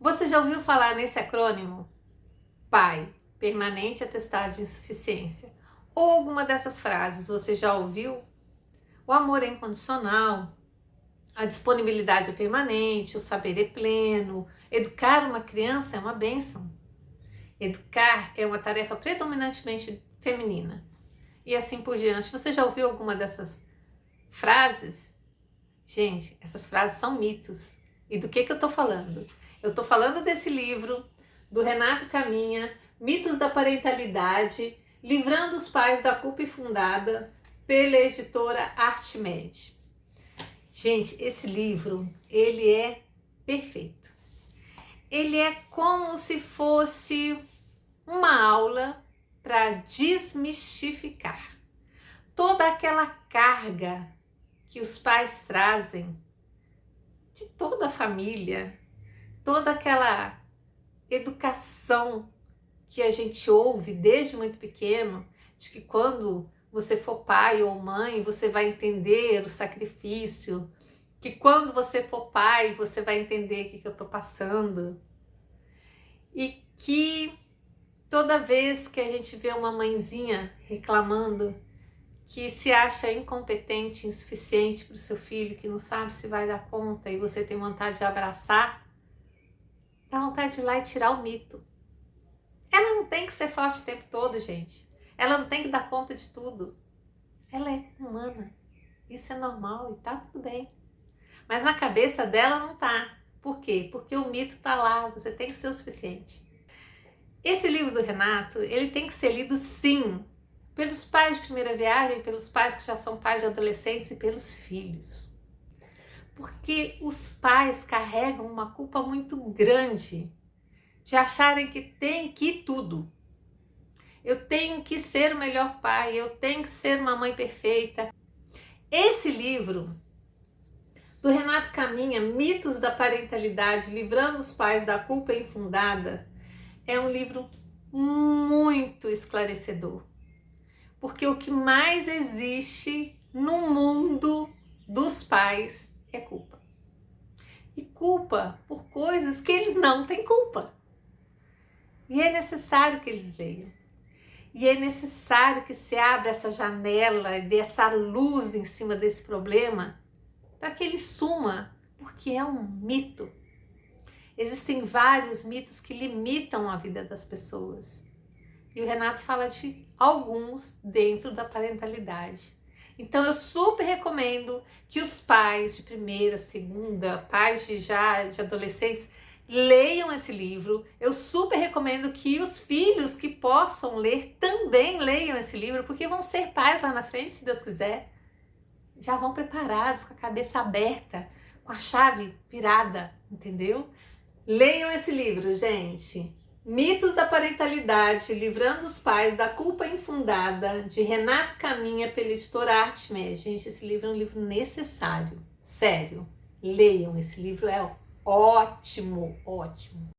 Você já ouviu falar nesse acrônimo? PAI, Permanente Atestado de Insuficiência. Ou alguma dessas frases você já ouviu? O amor é incondicional, a disponibilidade é permanente, o saber é pleno, educar uma criança é uma bênção. Educar é uma tarefa predominantemente feminina. E assim por diante. Você já ouviu alguma dessas frases? Gente, essas frases são mitos. E do que eu tô falando? Eu tô falando desse livro, do Renato Caminha, Mitos da Parentalidade, Livrando os Pais da Culpa Infundada, pela editora Artmed. Gente, esse livro, ele é perfeito. Ele é como se fosse uma aula para desmistificar toda aquela carga que os pais trazem de toda a família, toda aquela educação que a gente ouve desde muito pequeno, de que quando você for pai ou mãe, você vai entender o sacrifício, que quando você for pai, você vai entender o que eu estou passando. E que toda vez que a gente vê uma mãezinha reclamando que se acha incompetente, insuficiente para o seu filho, que não sabe se vai dar conta e você tem vontade de abraçar, dá vontade de ir lá e tirar o mito. Ela não tem que ser forte o tempo todo, gente. Ela não tem que dar conta de tudo. Ela é humana. Isso é normal e tá tudo bem. Mas na cabeça dela não tá. Por quê? Porque o mito tá lá. Você tem que ser o suficiente. Esse livro do Renato, ele tem que ser lido sim, pelos pais de primeira viagem, pelos pais que já são pais de adolescentes e pelos filhos. Porque os pais carregam uma culpa muito grande de acharem que tem que tudo. Eu tenho que ser o melhor pai, eu tenho que ser uma mãe perfeita. Esse livro do Renato Caminha, Mitos da Parentalidade, Livrando os Pais da Culpa Infundada, é um livro muito esclarecedor. Porque o que mais existe no mundo dos pais é culpa. E culpa por coisas que eles não têm culpa. E é necessário que eles leiam. E é necessário que se abra essa janela e dê essa luz em cima desse problema para que ele suma, porque é um mito. Existem vários mitos que limitam a vida das pessoas. E o Renato fala de alguns dentro da parentalidade. Então eu super recomendo que os pais de primeira, segunda, pais de adolescentes, leiam esse livro. Eu super recomendo que os filhos que possam ler também leiam esse livro, porque vão ser pais lá na frente, se Deus quiser. Já vão preparados, com a cabeça aberta, com a chave virada, entendeu? Leiam esse livro, gente. Mitos da Parentalidade, Livrando os Pais da Culpa Infundada, de Renato Caminha, pela editora Artmed. Gente, esse livro é um livro necessário. Sério, leiam, esse livro é ótimo, ótimo.